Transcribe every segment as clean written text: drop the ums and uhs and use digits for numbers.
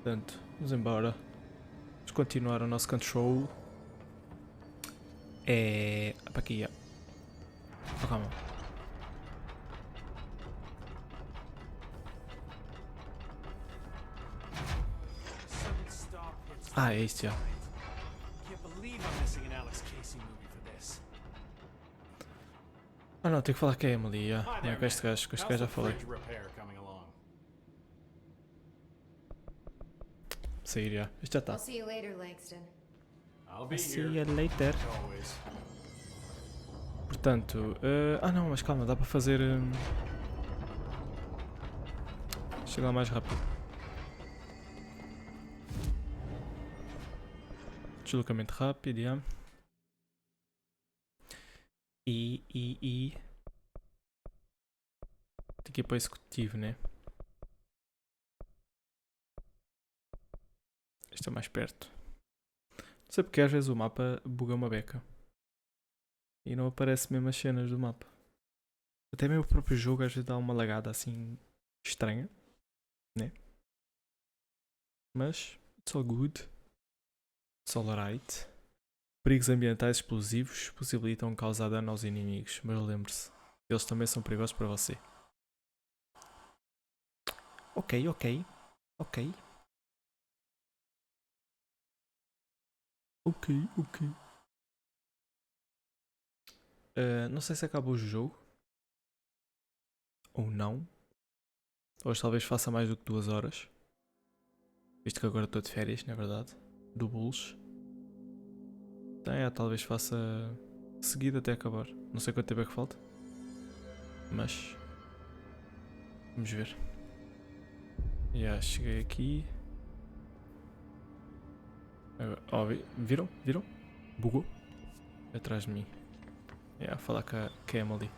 Portanto, vamos embora. Vamos continuar o nosso control. É. Para aqui, oh, calma. Ah, é isto já. Ah não, tenho que falar que é a Emily, já. É, com este gajo já falei. Sair, já. Isto já está. See you later, Langston. See you later. Portanto, ah não, mas calma, dá para fazer. Chegar mais rápido. Deslocamento rápido, já. E. Tem que ir para o executivo, né? Este é mais perto. Não sei porque às vezes o mapa buga uma beca. E não aparece mesmo as cenas do mapa. Até mesmo o próprio jogo às vezes dá uma lagada assim estranha, né? Mas it's all good. It's all right. Perigos ambientais explosivos possibilitam causar dano aos inimigos, mas lembre-se, eles também são perigosos para você. Ok. Não sei se acabou o jogo ou não. Hoje talvez faça mais do que 2 horas. Visto que agora estou de férias, na verdade. Do Bulls. Então, talvez faça seguido até acabar. Não sei quanto tempo é que falta. Mas vamos ver. Cheguei aqui. Viram? Bugou? Atrás de mim. Falar com a Emily.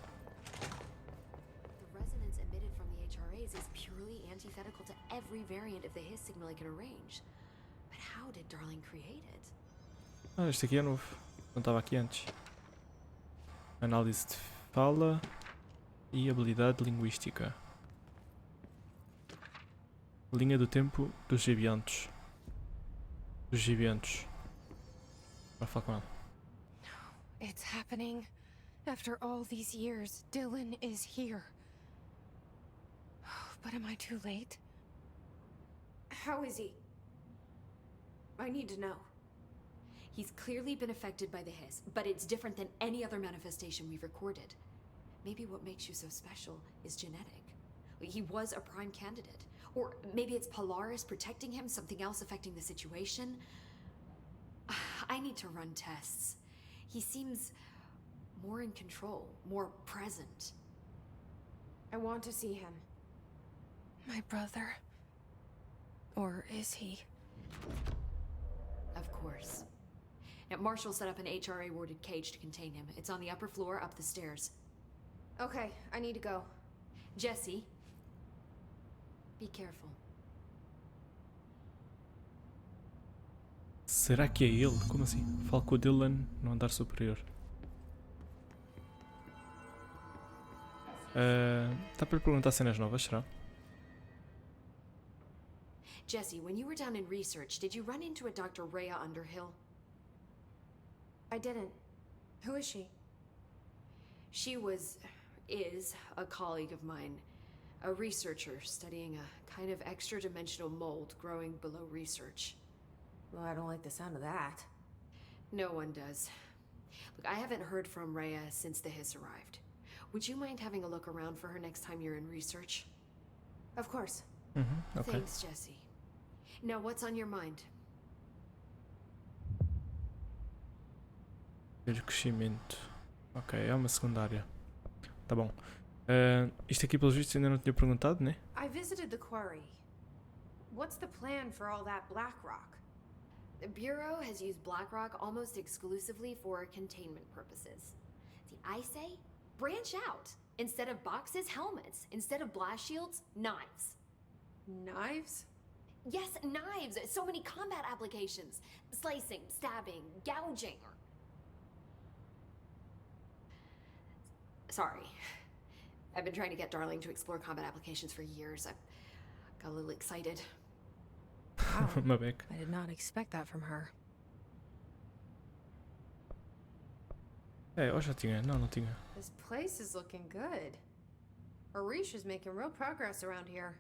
The resonance emitted from the HRAs is purely antithetical to every variant of the Hiss signal I can arrange. But how did Darling create it? Este aqui é novo. Não estava aqui antes. Análise de fala e habilidade linguística. Linha do tempo dos gigantes. Vai falar com ela. It's happening. After all these years, Dylan is here. But am I too late? How is he? I need to know. He's clearly been affected by the Hiss, but it's different than any other manifestation we've recorded. Maybe what makes you so special is genetic. He was a prime candidate. Or maybe it's Polaris protecting him, something else affecting the situation. I need to run tests. He seems more in control, more present. I want to see him. My brother. Or is he? Of course. Now, Marshall set up an HRA-warded cage to contain him. It's on the upper floor, up the stairs. Okay, I need to go. Jesse, be careful. Será que é ele? Como assim? Falo com o Dylan no andar superior. Está para lhe perguntar cenas novas, será? Jesse, when you were down in research, did you run into a Dr. Rhea Underhill? I didn't. Who is she? She is a colleague of mine. A researcher studying a kind of extra-dimensional mold growing below research. Well, I don't like the sound of that. No one does. Look, I haven't heard from Rhea since the Hiss arrived. Would you mind having a look around for her next time you're in research? Of course. Ok. Thanks, Jesse. Now, what's on your mind? Ver crescimento. Ok, é uma secundária. Tá bom. Isto aqui pelos vistos ainda não tinha perguntado, né? I visited the quarry. What's the plan for all that black rock? The Bureau has used BlackRock almost exclusively for containment purposes. See, I say, branch out. Instead of boxes, helmets. Instead of blast shields, knives. Knives? Yes, knives! So many combat applications. Slicing, stabbing, gouging. Sorry. I've been trying to get Darling to explore combat applications for years. I got a little excited. Wow. Uma beca. I did not expect that from her. É, eu já tinha. Não, não tinha. This place is looking good. Arish is making real progress around here.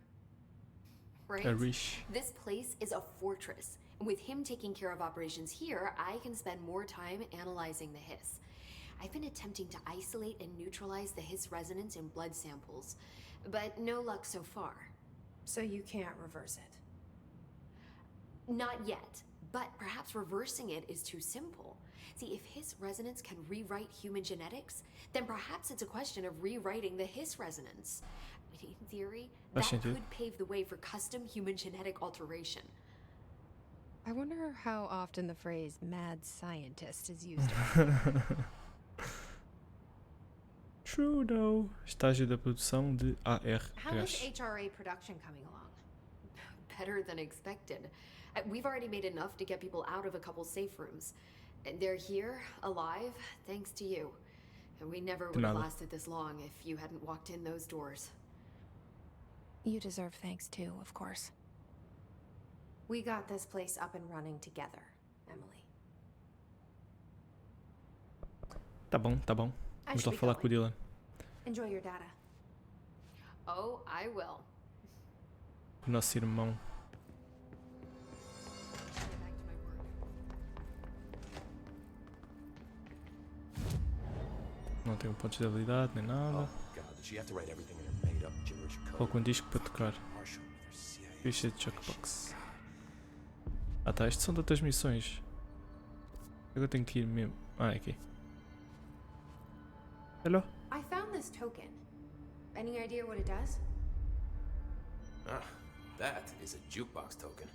Right? Arish. This place is a fortress. With him taking care of operations here, I can spend more time analyzing the hiss. I've been attempting to isolate and neutralize the hiss resonance in blood samples, but no luck so far. So you can't reverse it. Not yet, but perhaps reversing it is too simple. See, if hiss resonance can rewrite human genetics, then perhaps it's a question of rewriting the hiss resonance. In theory, that could pave the way for custom human genetic alteration. I wonder how often the phrase mad scientist is used. Trudeau. Estágio da produção de AR. How is HRA production coming along? Better than expected. We've already made enough to get people out of a couple safe rooms. They're here, alive, thanks to you. And we never would have lasted this long if you hadn't walked in those doors. You deserve thanks too, of course. We got this place up and running together, Emily. Tá bom, tá bom. Vamos lá falar com o Dylan. Enjoy your data. Oh, I will. O nosso irmão. Não tenho pontos de habilidade nem nada. Coloco um disco para tocar. Ficha de Chuckbox. Ah tá, isto são de outras missões. Agora tenho que ir mesmo. Ah, é aqui. Hello? I found this token. Any idea what it does? Ah, that is a jukebox token.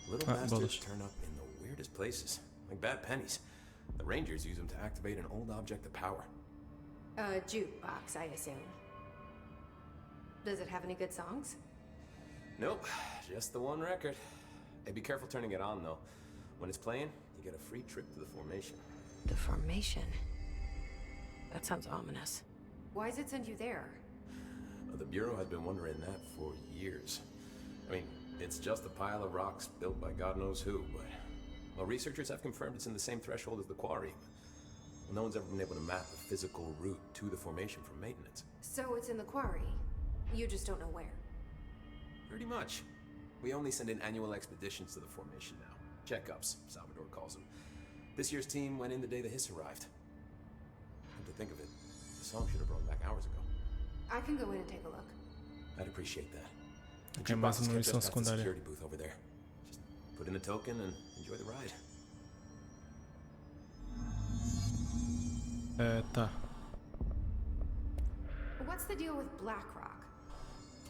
Little bastards turn up in the weirdest places, like bad pennies. The Rangers use them to activate an old object of power. A jukebox, I assume. Does it have any good songs? Nope, just the one record. Hey, be careful turning it on, though. When it's playing, you get a free trip to the formation. The formation? That sounds ominous. Why does it send you there? The Bureau has been wondering that for years. I mean, it's just a pile of rocks built by God knows who, but... Well, researchers have confirmed it's in the same threshold as the quarry. No one's ever been able to map the physical route to the formation from maintenance. So it's in the quarry. You just don't know where. Pretty much. We only send in annual expeditions to the formation now. Checkups, Salvador calls them. This year's team went in the day the hiss arrived. Come to think of it, the song should have brought back hours ago. I can go in and take a look. I'd appreciate that. The Ok, mais uma missão secundária. security booth over there. Just put in the token and enjoy the ride. Tá. What's the deal with BlackRock?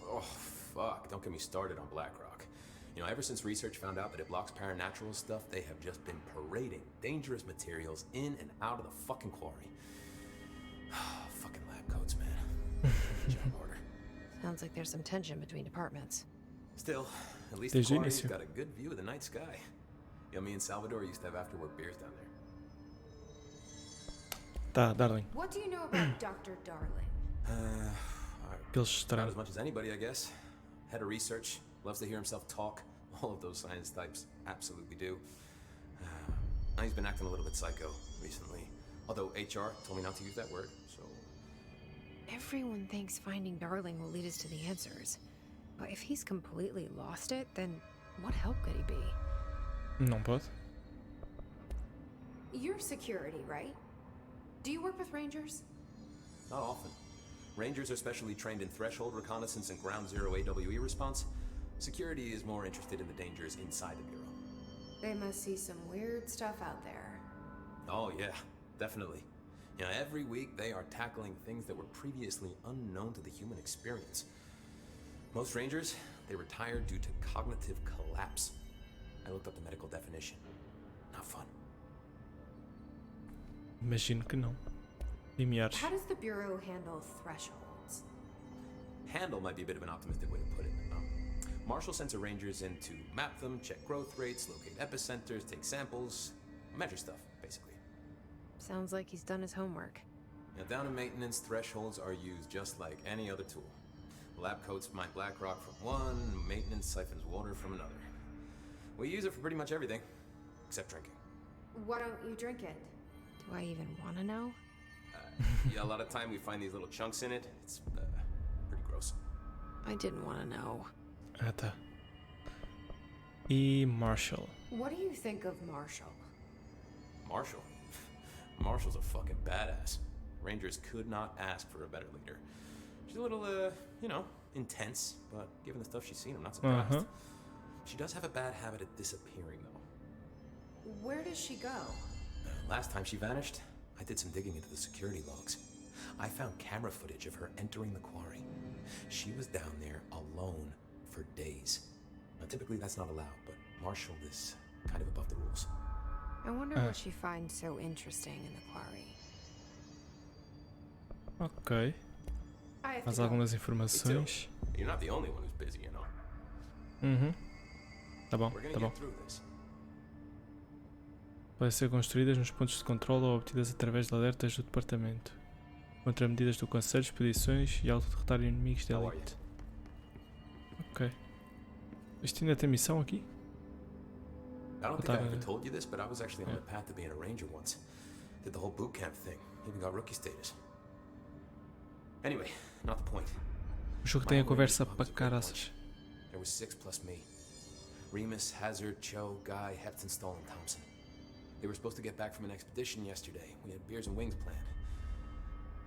Oh, fuck. Don't get me started on BlackRock. You know, ever since research found out that it blocks paranatural stuff, they have just been parading dangerous materials in and out of the fucking quarry. Fucking lab coats, man. Job order. Sounds like there's some tension between departments. Still, at least the quarry's got a good view of the night sky. You know, me and Salvador used to have after-work beers down there. Tá, Darling. What do you know about Dr. Darling? Aqueles Not as estranhos. much as anybody, I guess. Head of research, loves to hear himself talk. All of those science types absolutely do. He's been acting a little bit psycho recently. Although HR told me not to use that word, so... Everyone thinks finding Darling will lead us to the answers. But if he's completely lost it, then what help could he be? Não pode. You're security, right? Do you work with Rangers? Not often. Rangers are specially trained in threshold reconnaissance and ground zero AWE response. Security is more interested in the dangers inside the Bureau. They must see some weird stuff out there. Oh yeah, definitely. You know, every week they are tackling things that were previously unknown to the human experience. Most Rangers, they retire due to cognitive collapse. I looked up the medical definition. Not fun. Imagino que não. Limiares. How does the Bureau handle thresholds? Handle might be a bit of an optimistic way to put it. Marshall sends her Rangers in to map them, check growth rates, locate epicenters, take samples, measure stuff, basically. Sounds like he's done his homework. Now, down in maintenance, thresholds are used just like any other tool. Lab coats mine black rock from one, maintenance siphons water from another. We use it for pretty much everything, except drinking. Why don't you drink it? Do I even want to know? Yeah, a lot of time we find these little chunks in it. It's pretty gross. I didn't want to know. Ah, tá. E Marshall. What do you think of Marshall? Marshall? Marshall's a fucking badass. Rangers could not ask for a better leader. She's a little, you know, intense, but given the stuff she's seen, I'm not surprised. She does have a bad habit of disappearing, though. Where does she go? Last time she vanished, I did some digging into the security logs. I found camera footage of her entering the quarry. She was down there alone for days. Now, typically that's not allowed, but Marshall is kind of above the rules. I wonder what she finds so interesting in the quarry. Ok. I have Mais to go. algumas informações. You're not the only one who's busy, you know. Uhum. Tá bom, We're gonna tá bom. get through this. Podem ser construídas nos pontos de controle ou obtidas através de alertas do departamento. Contra medidas do conselho, expedições e autoderrotar inimigos de How are you? elite. Ok. Isto ainda tem missão aqui? I don't think I Botar, ever told you this, but I was actually on the path to being a ranger once. Did the whole boot camp thing. Even got rookie status. Anyway, not the point. O jogo tem a conversa para caraças. There was 6 plus me. Remus, Hazard, Cho, Guy, Heptonstall, and Thompson. They were supposed to get back from an expedition yesterday. We had beers and wings planned.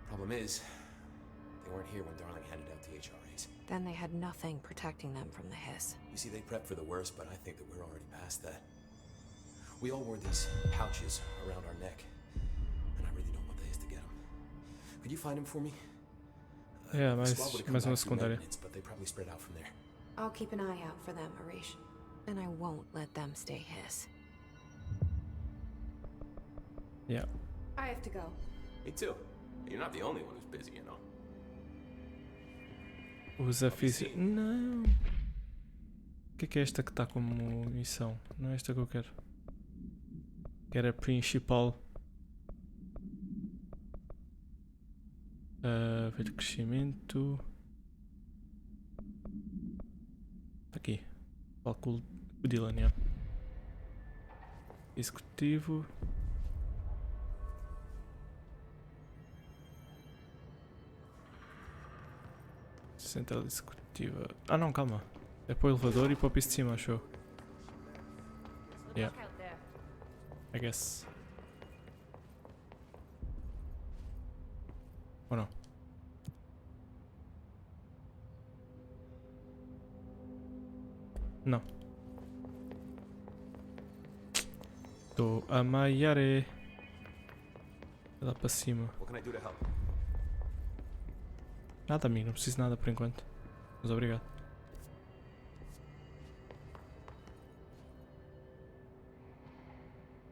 Problem is, they weren't here when Darling handed out the HRAs. Then they had nothing protecting them from the hiss. You see, they prepped for the worst, but I think that we're already past that. We all wore these pouches around our neck, and I really don't want the hiss to get them. Could you find them for me? É, The squad would've come mais uma back through secundária. maintenance, but they probably spread out from there. I'll keep an eye out for them, Arish. And I won't let them stay hiss. Yeah. I have to go. Me too. You're not the only one who's busy, you know. Usa física. Não. O que é esta que está como missão? Não é esta que eu quero. Quero a principal. Ver crescimento. Aqui. Cálculo de Dylan, yeah. Executivo. Central executiva. Ah não, calma. É para o elevador e para o piso de cima, acho eu. Yeah. I guess. Ou não? Não. Estou a maiare. Lá para cima. What can I do to help? Nada, amigo, não preciso de nada por enquanto. Mas obrigado.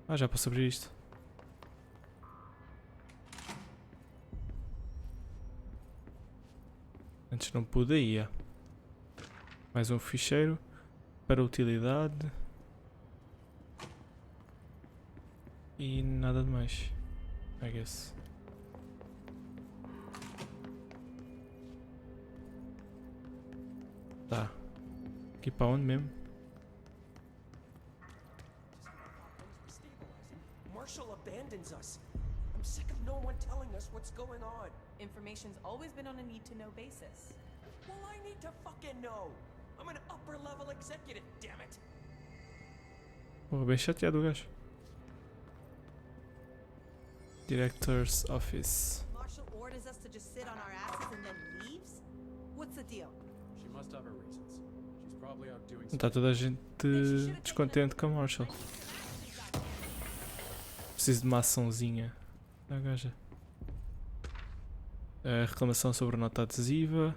Ah, já posso abrir isto. Antes não podia. Mais um ficheiro para utilidade. E nada de mais. I guess. Tá. Aqui para onde mesmo? Marshall abandons us. I'm sick of no one telling us what's going on. Information's always been on a need-to-know basis. Well, I need to fucking know. I'm an upper-level executive, damn it. Pô, bem chateado o gajo. Director's Office. Marshall orders us to just sit on our asses and then leaves? What's the deal? She must have her reasons. She's probably out doing Está toda a gente descontente com a Marshall. Preciso de uma açãozinha da gaja. A reclamação sobre nota adesiva.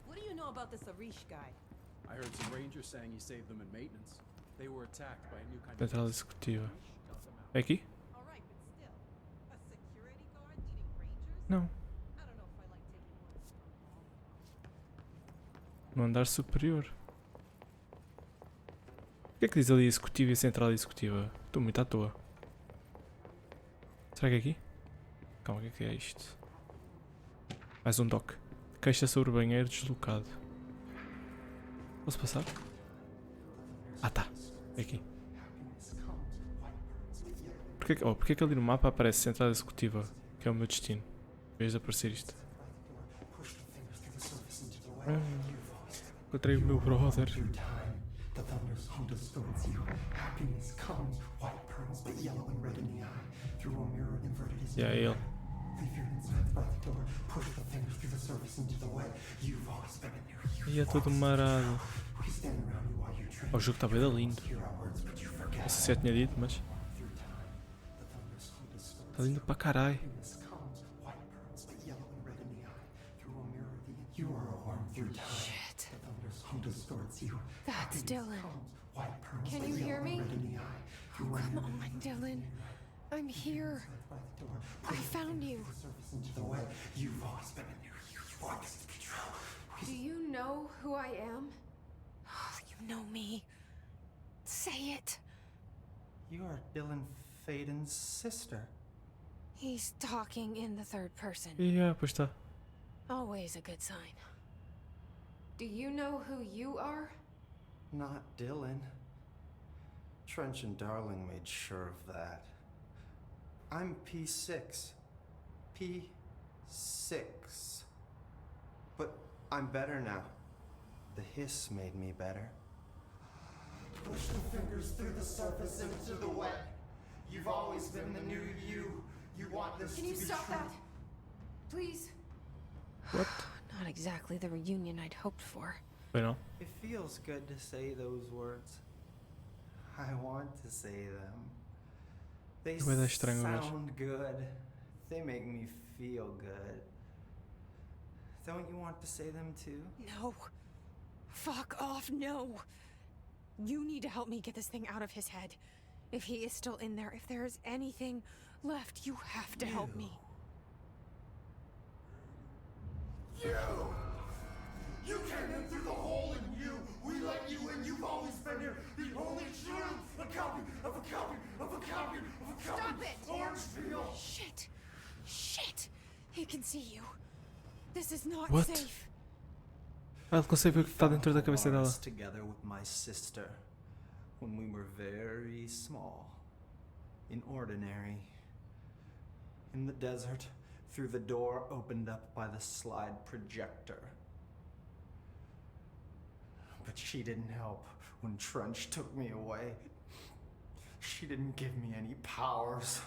What do you know about this Arish guy? I heard some rangers saying he saved them in maintenance. They were attacked by a new kind Central of... executiva. Got them out. É aqui? Alright, but still. A security guard leading rangers? Não. I don't know if I like taking orders from all. No andar superior. O que é que diz ali executiva e central executiva? Estou muito à toa. Será que é aqui? Calma, o que é isto? Mais um dock. Queixa sobre banheiro deslocado. Posso passar? Ah tá. É aqui. Porquê que ali no mapa aparece Central Executiva? Que é o meu destino. Em vez de aparecer isto. Encontrei o meu brother. E é ele. E é todo marado. O jogo está bem lindo. Não sei se eu tinha dito, mas. Está lindo para caralho. Shit. That's Dylan. Can you hear me? Oh, come on, Dylan. I'm here. I found you. Do you know who I am? Oh, you know me. Say it. You are Dylan Faden's sister. He's talking in the third person. Yeah, pois está. Always a good sign. Do you know who you are? Not Dylan. Trench and Darling made sure of that. I'm P6. P6. But I'm better now. The hiss made me better. Push the fingers through the surface into the wet. You've always been the new you. You want this Can to you be stop true. that? Please? What? Not exactly the reunion I'd hoped for. Bem não. It feels good to say those words. I want to say them. They Bué da estranho hoje. sound good. They make me feel good. Don't you want to say them too? No. Fuck off, no. You need to help me get this thing out of his head. If he is still in there, if there is anything left, you have to help me. You came in through the hole in you. We let you in. You've always been here. The only truth. A copy of a copy of a copy of a copy. Stop it! Orange peel. Shit. Shit. He can see you. This is not What? safe. Ah, ele consegue ver o que está dentro da cabeça dela. Together with my sister when we were very small, in ordinary, in the desert, through the door opened up by the slide projector. But she didn't help when Trench took me away. She didn't give me any powers.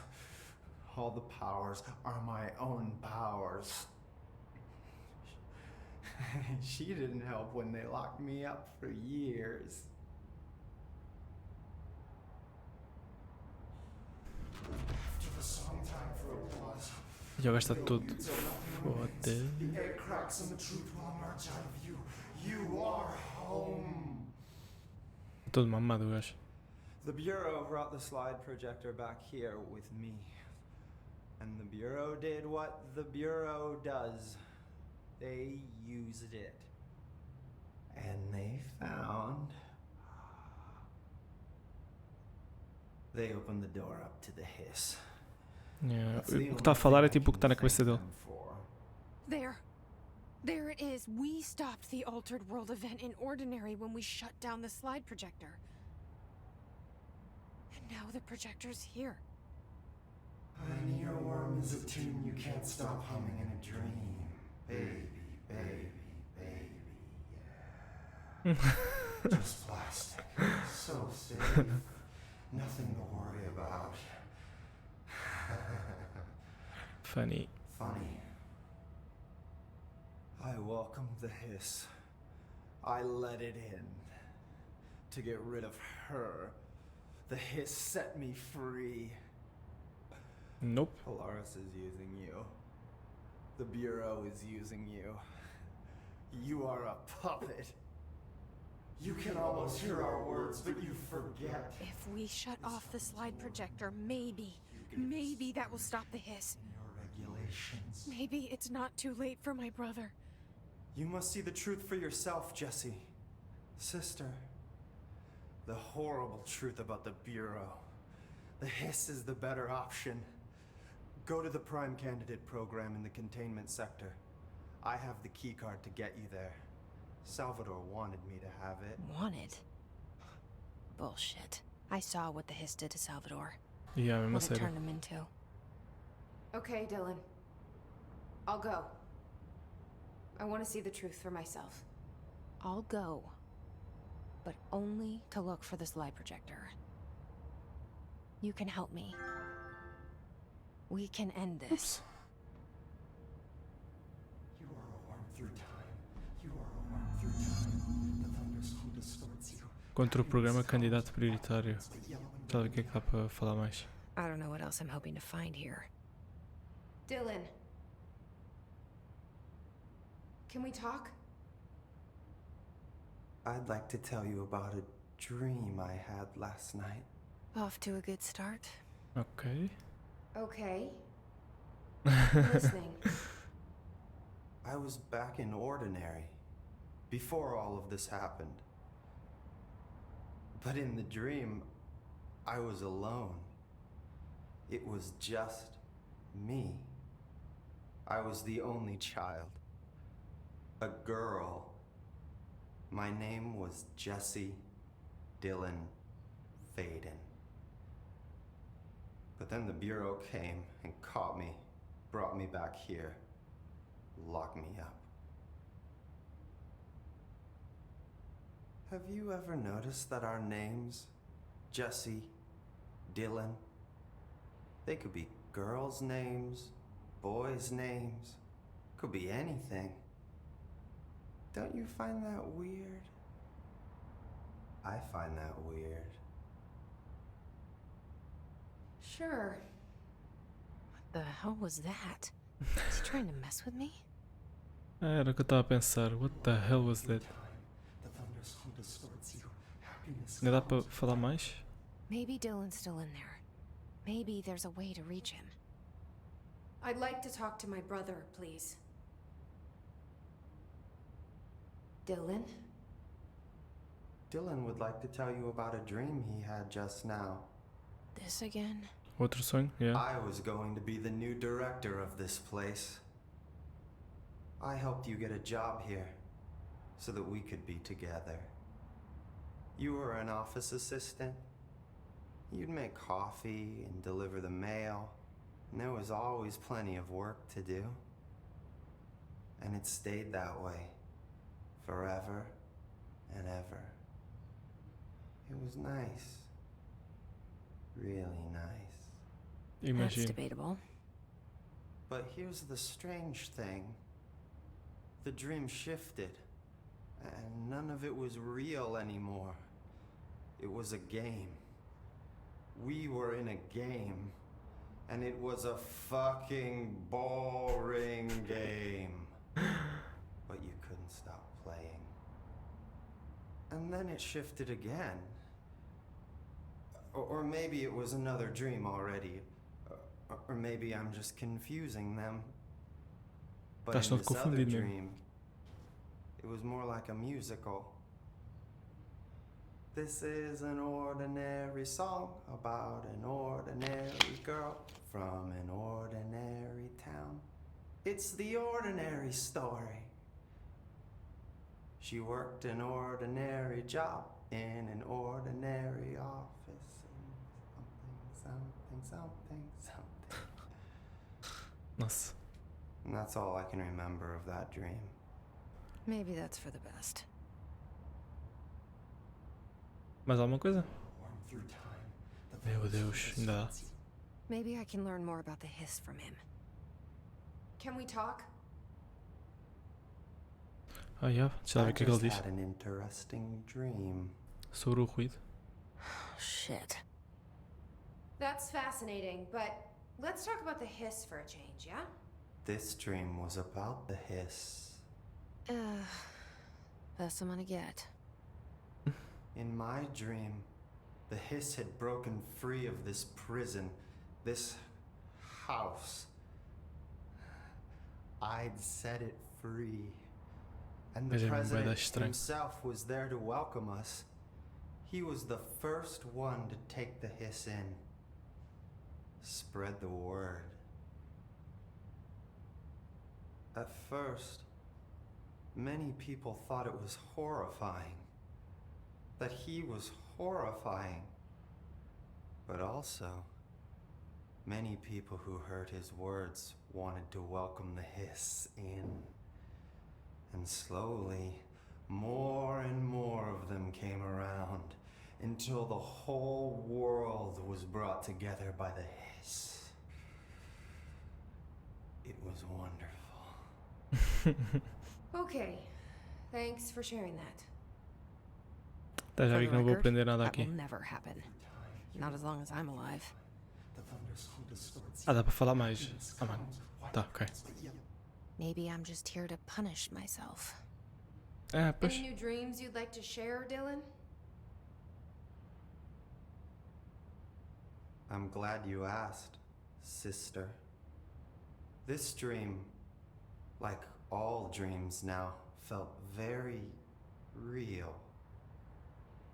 All the powers are my own powers. She didn't help when they locked me up for years. After the song time for applause. E o gajo está todo. Foda. The air cracks and the truth will emerge out of you. You are home. Todo mamado o gajo. The Bureau brought the slide projector back here with me. And the Bureau did what the Bureau does. They used it. And they found... They opened the door up to the hiss. Yeah. That's O the que está a only falar thing é I tipo o que está can na cabeça thank dele. them for. There. There it is. We stopped the Altered World event in Ordinary when we shut down the slide projector. And now the projector's here. An earworm is a tune you can't stop humming in a dream. Baby, baby, baby, yeah. Just plastic. So safe. Nothing to worry about. Funny. Funny. I welcomed the hiss. I let it in. To get rid of her. The hiss set me free. Nope. Polaris is using you. The Bureau is using you. You are a puppet. You can almost hear our words, but you forget. If we shut off the slide projector, maybe that will stop the hiss. Your regulations. Maybe it's not too late for my brother. You must see the truth for yourself, Jesse. Sister. The horrible truth about the Bureau. The hiss is the better option. Go to the Prime Candidate program in the containment sector. I have the keycard to get you there. Salvador wanted me to have it. Wanted? Bullshit. I saw what the hiss did to Salvador. E a mesma What it série. turned him into. Okay, Dylan. I'll go. I want to see the truth for myself. I'll go. But only to look for this lie projector. You can help me. We can end this. Oops. You are a worm through time. You are a worm through time. The thunderstorm distorts you. Contra o programa candidato prioritário. Deixa eu ver o que é que dá para falar mais. I don't know what else I'm hoping to find here. Dylan. Can we talk? I'd like to tell you about a dream I had last night. Off to a good start. Ok. Okay. I'm listening. I was back in Ordinary, before all of this happened. But in the dream, I was alone. It was just me. I was the only child. A girl. My name was Jesse Dylan Faden. But then the Bureau came and caught me, brought me back here, locked me up. Have you ever noticed that our names, Jesse, Dylan, they could be girls' names, boys' names, could be anything. Don't you find that weird? I find that weird. Sure. What the hell was that? Is he trying to mess with me? Era o que eu estava a pensar. What the hell was that? The thunderstorm distorts you. Happiness Ainda dá para comes. falar mais? Maybe Dylan's still in there. Maybe there's a way to reach him. I'd like to talk to my brother, please. Dylan? Dylan would like to tell you about a dream he had just now. This again? Outro sonho? Yeah. I was going to be the new director of this place. I helped you get a job here so that we could be together. You were an office assistant. You'd make coffee and deliver the mail, and there was always plenty of work to do. And it stayed that way, forever and ever. It was nice. Really nice. That's Imagino. debatable. But here's the strange thing. The dream shifted, and none of it was real anymore. It was a game. We were in a game, and it was a fucking boring game. But you couldn't stop playing. And then it shifted again. Or maybe it was another dream already. Or maybe I'm just confusing them. But Estás in todo this other confundido mesmo. dream, it was more like a musical. This is an ordinary song about an ordinary girl from an ordinary town. It's the ordinary story. She worked an ordinary job in an ordinary office. Something. Nossa. And that's all I can remember of that dream. Maybe that's for the best. Mais alguma coisa? Worm through time. The Meu thunderstorm Deus, ainda dá. distorts you. Maybe I can learn more about the hiss from him. Can we talk? Ah, yeah. Deixa eu I ver o que é que ele just diz. had an interesting dream. Sobre o ruído. Shit. That's fascinating, but let's talk about the hiss for a change, yeah? This dream was about the hiss. Best I'm gonna get. In my dream, the hiss had broken free of this prison, this house. I'd set it free. And the Mas é mesmo bué da president estranho. himself was there to welcome us. He was the first one to take the hiss in. Spread the word. At first, Many people thought it was horrifying. That he was horrifying. But also, many people who heard his words wanted to welcome the hiss in. And slowly, more and more of them came around until the whole world was brought together by the hiss. It was wonderful. Okay. Thanks for sharing that. Tá, já For vi the que não vou record, aprender nada that aqui. will never happen. Not as long as I'm alive. The thunders who distorts Ah, dá para falar mais. Ah, mano. Tá, ok. Maybe I'm just here to punish myself. Ah, pois. Any new dreams you'd like to share, Dylan? I'm glad you asked, sister. This dream, like all dreams now, felt very real.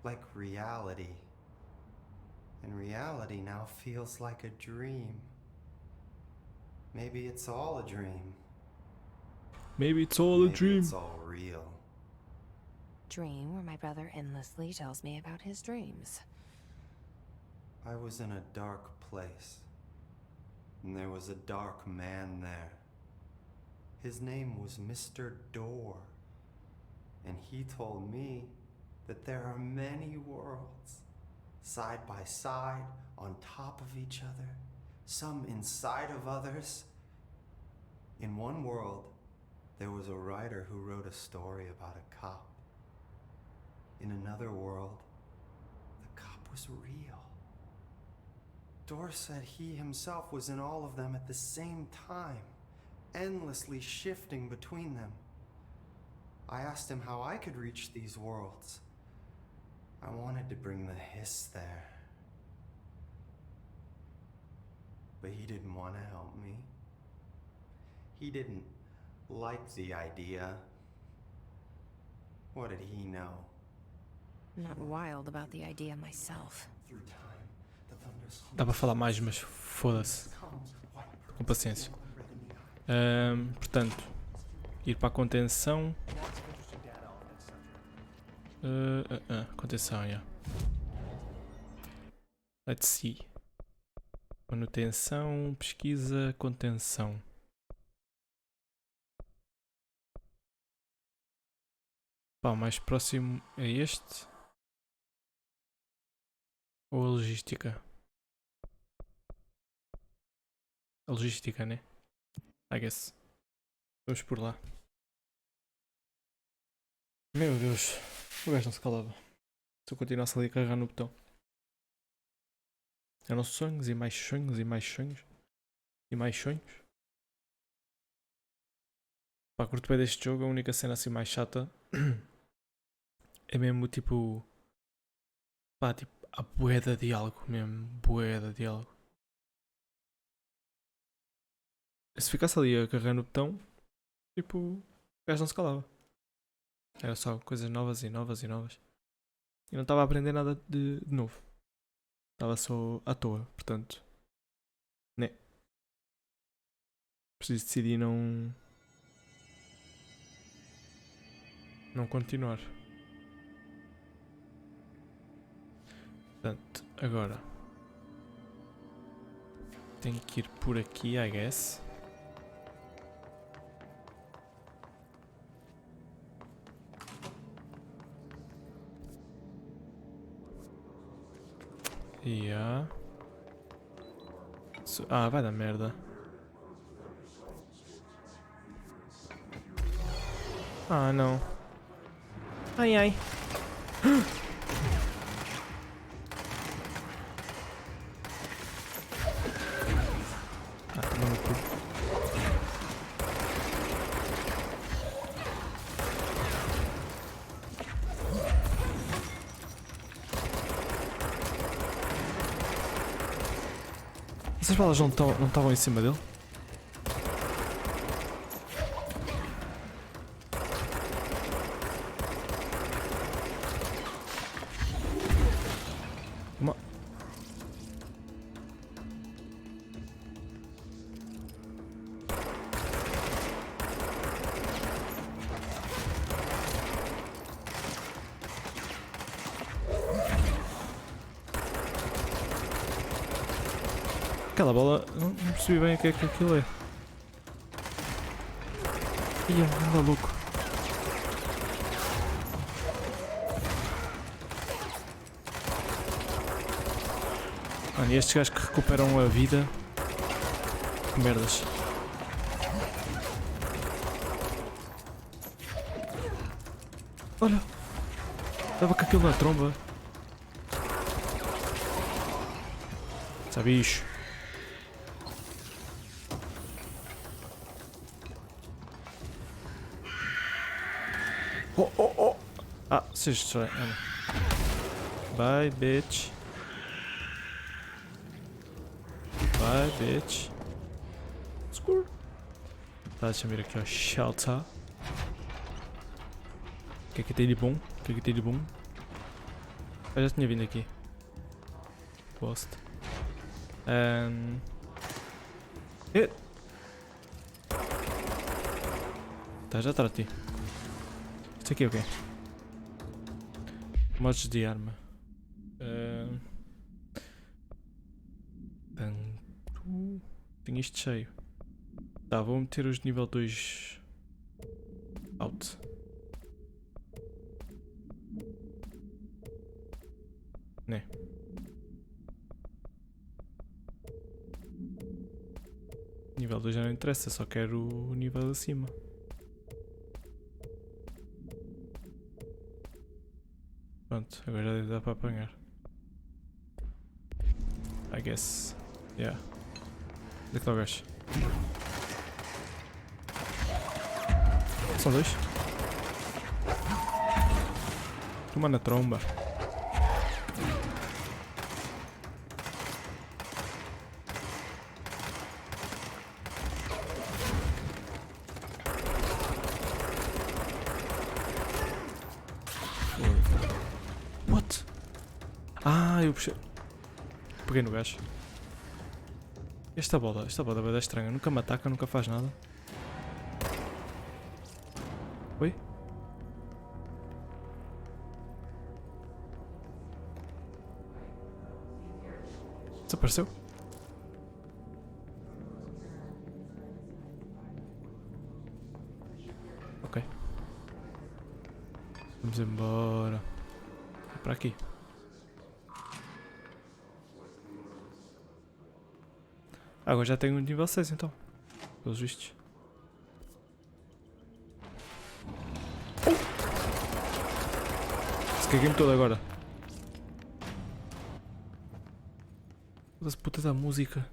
Like reality. And reality now feels like a dream. Maybe it's all a dream. Maybe it's all a Maybe dream. it's all real. Dream where my brother endlessly tells me about his dreams. I was in a dark place, and there was a dark man there. His name was Mr. Door, and he told me that there are many worlds, side by side, on top of each other, some inside of others. In one world, there was a writer who wrote a story about a cop. In another world, the cop was real. Dor said he himself was in all of them at the same time, endlessly shifting between them. I asked him how I could reach these worlds. I wanted to bring the hiss there. But he didn't want to help me. He didn't like the idea. What did he know? I'm not wild about the idea myself. through time. The thunders who Dá para falar mais, mas foda-se. comes, what Com paciência. red in the eye. Portanto, ir para a contenção. Contenção, yeah. Let's see. Manutenção, pesquisa, contenção. Pá, o mais próximo é este? Ou a logística? A logística, né? I guess. Vamos por lá. Meu Deus. O gajo não se calava. Se eu continuasse ali a carregar no botão. Eram sonhos e mais sonhos e mais sonhos. E mais sonhos. Pá, curto bem deste jogo. A única cena assim mais chata é mesmo tipo. Pá, tipo a bué de diálogo mesmo. Bué de diálogo. Se ficasse ali a carregar no botão, tipo, o gajo não se calava. Era só coisas novas e novas e novas. E não estava a aprender nada de novo. Estava só à toa, portanto. Né. Preciso decidir não continuar. Portanto, agora tenho que ir por aqui, I guess. Yeah. Vai dar merda. Ah, não. Ai, ai. Não me curto. Essas balas não estavam em cima dele? Uma... Aquela bola, não percebi bem o que é que aquilo é. Ia, anda louco. Mano, e estes gajos que recuperam a vida. Que merdas. Olha. Dava com aquilo na tromba. Sabe bicho. Oh, oh, oh. Ah, se distrai. Bye, bitch. Bye, bitch. Score. Tá, deixa-me ir aqui ao shelter. O que é que tem de bom? O que é que tem de bom? Eu já tinha vindo aqui. Post. Tá, já trati. Isto aqui é o quê? Modos de arma. Tenho isto cheio. Tá, vou meter os de nível 2 out. Né? Nível 2 já não interessa, só quero o nível acima. Pronto, agora já dá para apanhar. I guess. Yeah. Onde é que está o gajo? São dois? Toma na tromba. What? Ah, eu puxei. Peguei no gajo. Esta bola vai dar estranha. Nunca me ataca, nunca faz nada. Oi? Desapareceu? Ok. Vamos embora. É para aqui. Agora já tenho um nível 6 então. Pelos vistos. Se caguei-me todo agora. Foda-se, puta da música.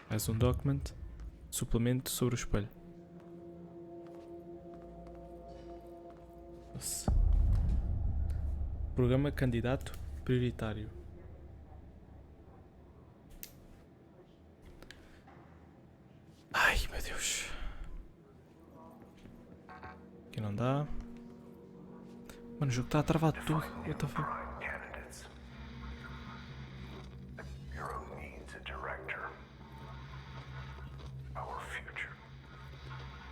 Mais um document. Suplemento sobre o espelho. Nossa. Programa candidato prioritário. Ai, meu Deus. Aqui não dá. Mano, o jogo está a travar tudo. What the fuck?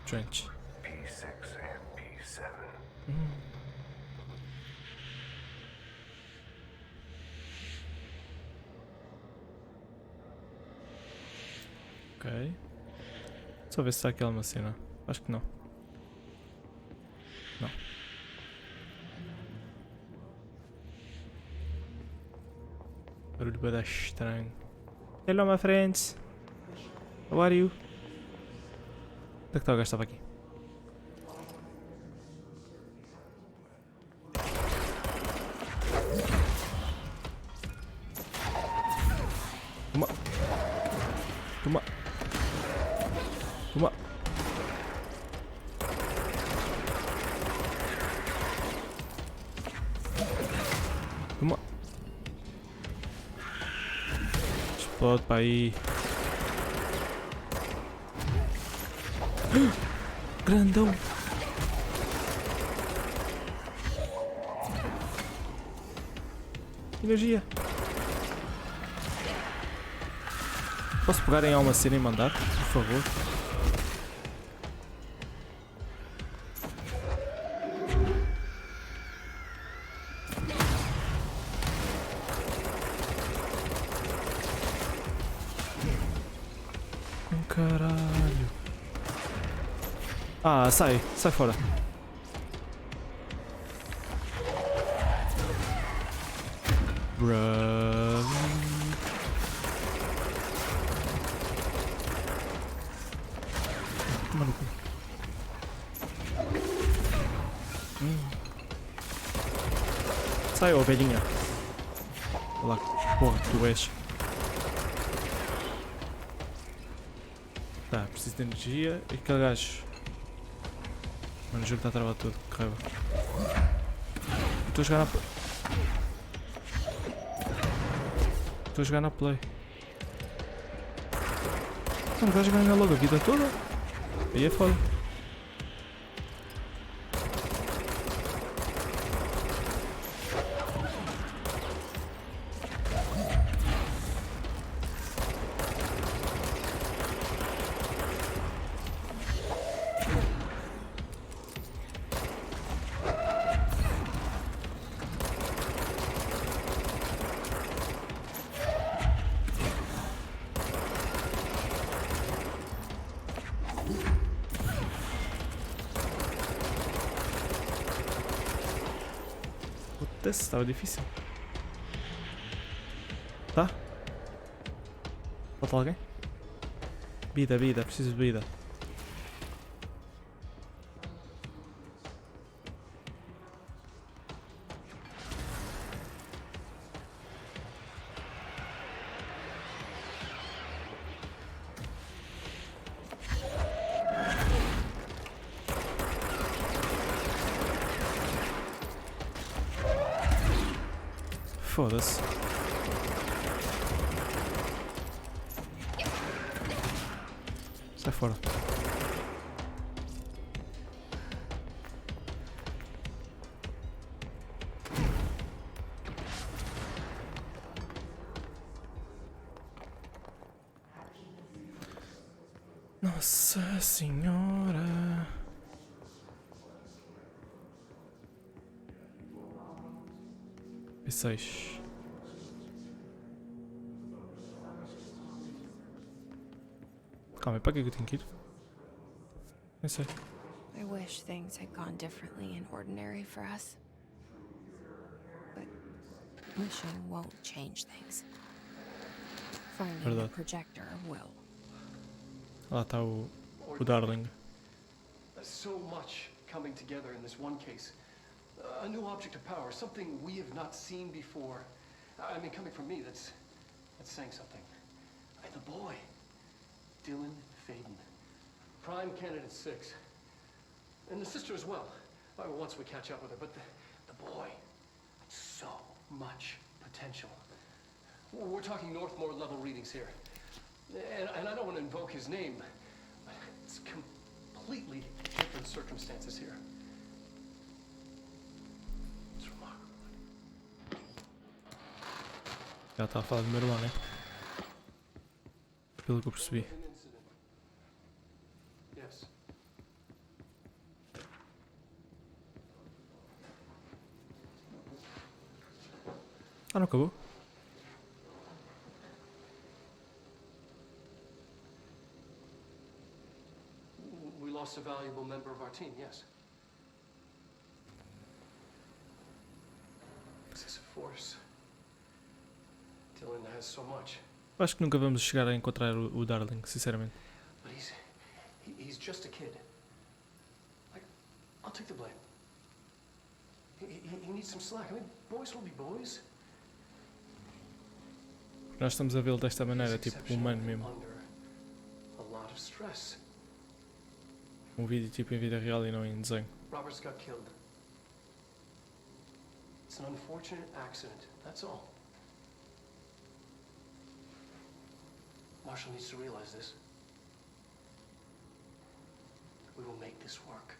Trench. P6 and P7. Ok. Só ver se está aqui alguma cena. Acho que não. Não. Barulho bada estranho. Hello, my friends. How are you? Onde é que está o gajo? Estava aqui. Toma. Toma. Toma. Toma. Explode para aí. Grandão. Energia. Posso pegar em alguma cena e mandar, por favor? caralho. Ah, sai fora. Bruh. Mano. Sai, ô velhinha. Olha lá, porra, tu és. Tá, preciso de energia. E aquele gajo. Mano, o jogo está a travar tudo, que raiva. Estou a jogar na. Estou a jogar na play. Não, o gajo ganha logo a vida toda. Aí é foda. Putz, estava difícil. Tá? Falta alguém? Vida, preciso de vida. Foda-se. Sai fora. Nossa Senhora. P6. Calma, para que eu tenho que ir? Nem sei. I wish things had gone differently in ordinary for us. But wishing won't change things. Finding a Verdade. projector will. Lá está o Darling. There's so much coming together in this one case. A new object of power, something we have not seen before. I mean, coming from me, that's saying something. And the boy, Dylan Faden, prime candidate 6, and the sister as well. Once we catch up with her, but the boy, so much potential. We're talking Northmore level readings here, and I don't want to invoke his name, but it's completely different circumstances here. Já está a falar do meu irmão, né? Pelo que eu percebi. Ah, não acabou? We lost a valuable member of our team, yes. This is a force. Dylan has so much. Acho que nunca vamos chegar a encontrar o Darling, sinceramente. But he's just a kid. I'll take the blame. He needs some slack. I mean, boys will be boys. Nós estamos a vê-lo desta maneira, tipo humano mesmo. A lot of stress. Um vídeo tipo em vida real e não em desenho. Roberts got killed. It's an unfortunate accident, that's all. Marshall needs to realize this. We will make this work.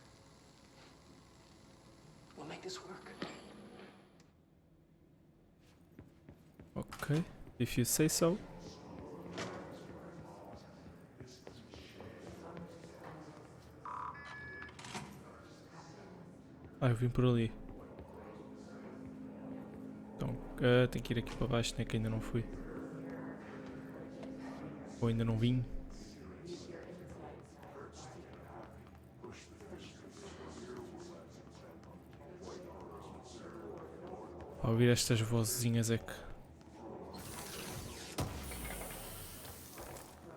We'll make this work. Ok, if you say so. Ah, eu vim por ali. Então, tenho que ir aqui para baixo, né, que ainda não fui. Ou ainda não vim. Para ouvir estas vozinhas é que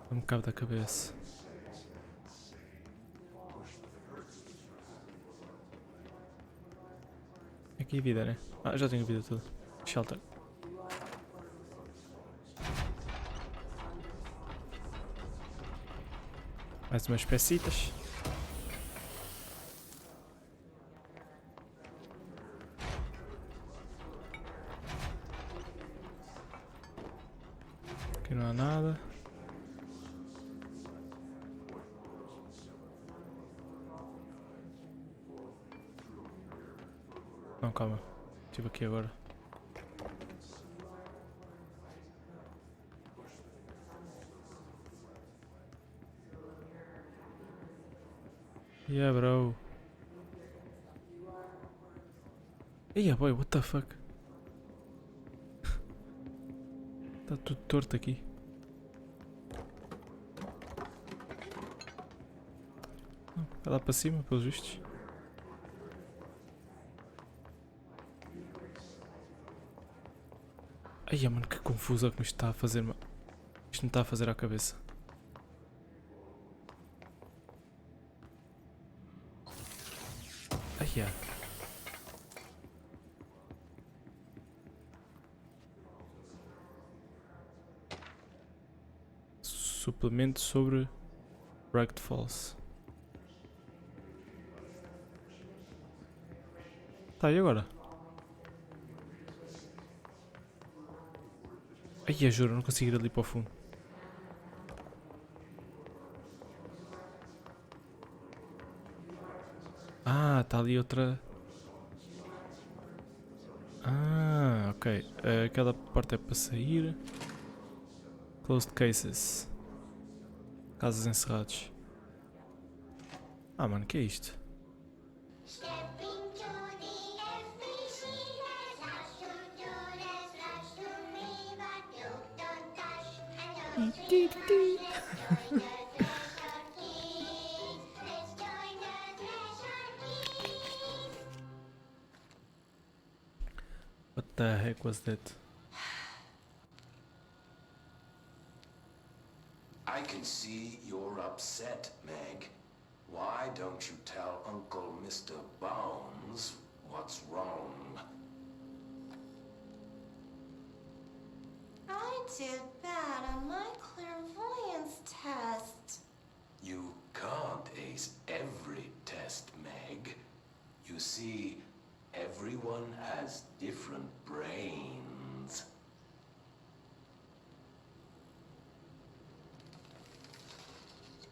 não me cabe da cabeça. Aqui a vida, né? Ah, já tenho a vida toda. Shelter. Mais umas pecitas. Aqui não há nada. Não, calma. Estive aqui agora. Yeah, bro. Yeah, boy, what the fuck? Está tudo torto aqui. Vai lá para cima, pelos vistos. Ai, mano, que confusão que me está a fazer, mano. Isto me está a fazer à cabeça. Ai, suplemento sobre Ragged Falls. Tá, e agora? Ai, eu juro, não consigo ir ali para o fundo. Ah, está ali outra. Ah, ok. Aquela parte é para sair. Closed cases. Casos encerrados. Ah, mano, que é isto? What the heck was that? I can see you're upset, Meg. Why don't you tell Uncle Mr. Bones what's wrong? I did bad on my clairvoyance test. You can't ace every test, Meg. You see, everyone has different brains.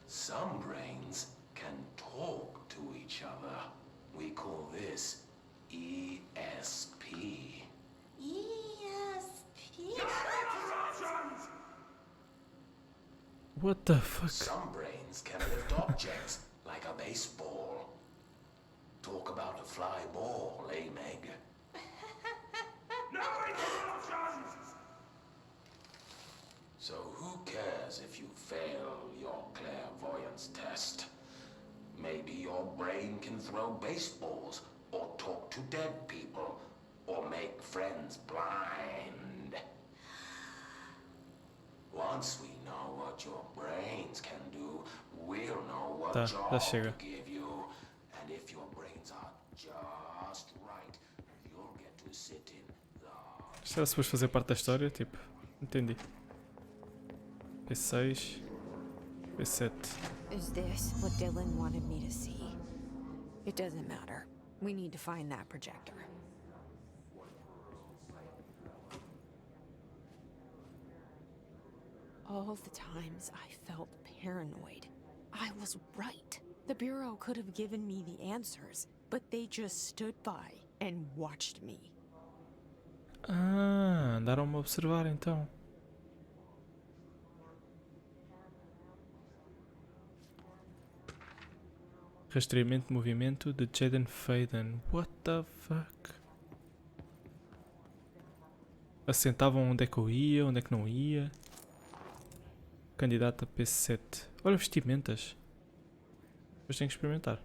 Some brains can talk to each other. We call this ESP. ESP? What the fuck? Some brains can lift objects like a baseball. Talk about a fly ball, eh, Meg? No interruptions! So who cares if you fail your clairvoyance test? Maybe your brain can throw baseballs, or talk to dead people, or make friends blind. Once we know what your brains can do, we'll know what Tá, job já chega. to give you. And if your brains are just right, you'll get to sit in the... Isto era suposto fazer parte da história? Tipo, entendi. P6. P7. Is this what Dylan wanted me to see? It doesn't matter. We need to find that projector. All the times I felt paranoid, I was right. The Bureau could have given me the answers, but they just stood by and watched me. Ah, andaram-me a observar então. Rastreamento de movimento de Jaden Faden. What the fuck? Assentavam onde é que eu ia, onde é que não ia. Candidato a P7. Olha, vestimentas. Depois tenho que experimentar.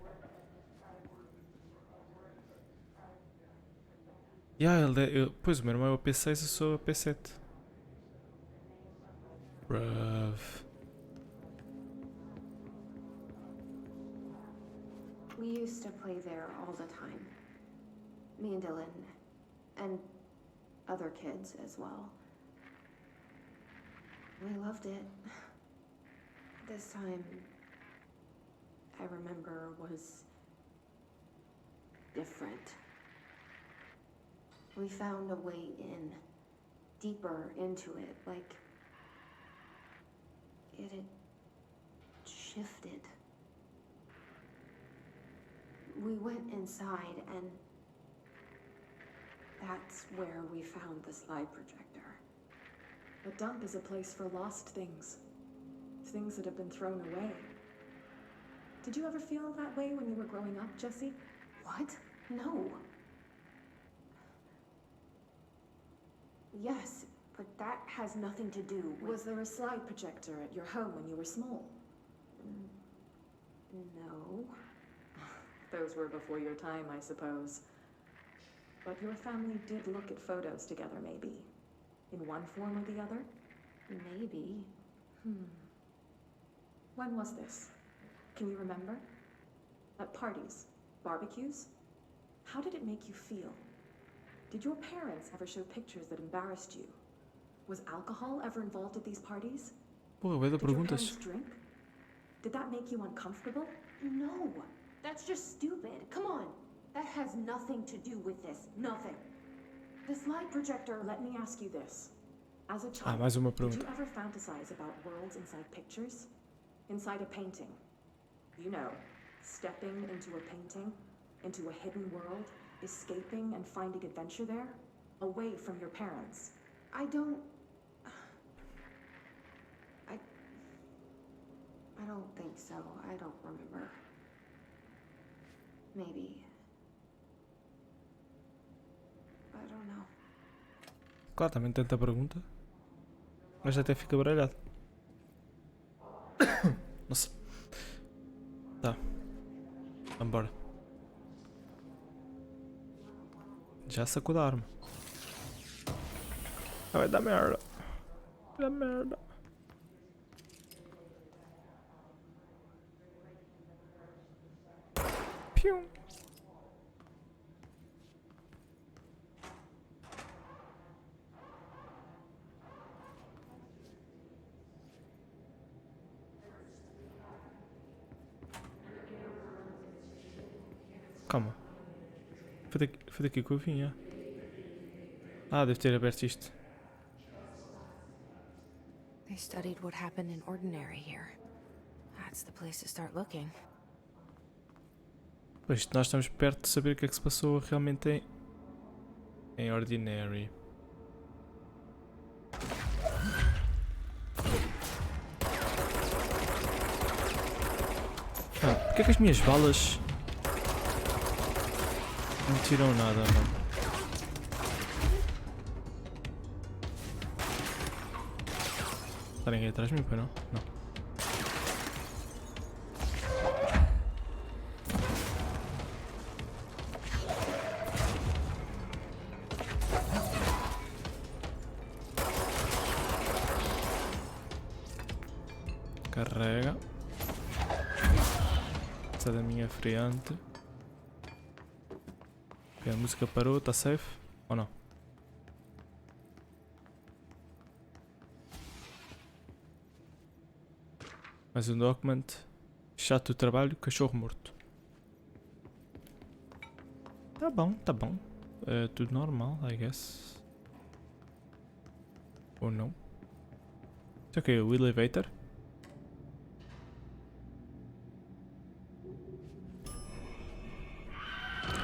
Pois o meu irmão é o P6, eu sou o P7. Bruv. We used to play there all the time. Me and Dylan. And other kids as well. We loved it. This time, I remember, was different. We found a way in, deeper into it, like it had shifted. We went inside, and that's where we found the slide projector. A dump is a place for lost things. Things that have been thrown away. Did you ever feel that way when you were growing up, Jesse? What? No. Yes, but that has nothing to do with... Was there a slide projector at your home when you were small? No. Those were before your time, I suppose. But your family did look at photos together, maybe. In one form or the other? Maybe. When was this? Can you remember? At parties? Barbecues? How did it make you feel? Did your parents ever show pictures that embarrassed you? Was alcohol ever involved at these parties? Porra, vai dar Did your perguntas. parents drink? Did that make you uncomfortable? No. That's just stupid. Come on. That has nothing to do with this. Nothing. The slide projector, let me ask you this. As a Ah, child, mais uma did you pergunta. ever fantasize about worlds inside pictures? Inside a painting? You know, stepping into a painting, into a hidden world, escaping and finding adventure there, away from your parents. I don't think so. I don't remember. Maybe. I don't know. Claro, também tanta pergunta. Mas até fica baralhado. Nossa. Tá. Vambora. Já sacou da arma. Ah, vai dar merda. Vai dar merda. Pium. Calma. Foi daqui que eu vim, é? Ah, deve ter aberto isto. They studied what happened in Ordinary here. That's the place to start looking. Pois, nós estamos perto de saber o que é que se passou realmente em Ordinary. Porquê que as minhas balas não tiram nada, mano? Está ninguém atrás de mim, pai, não? Não. Carrega. Sai da minha frente. Ok, a música parou, está safe? Ou não? Mais um document. Chato do trabalho, cachorro morto. Tá bom, tá bom. Tudo normal, I guess. Ou não? Isso aqui é o elevator.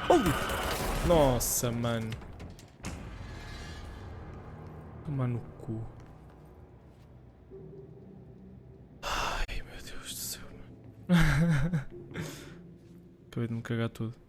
Oh! Nossa, mano. Toma no cu. Ai, meu Deus do céu, mano. Acabei de me cagar tudo.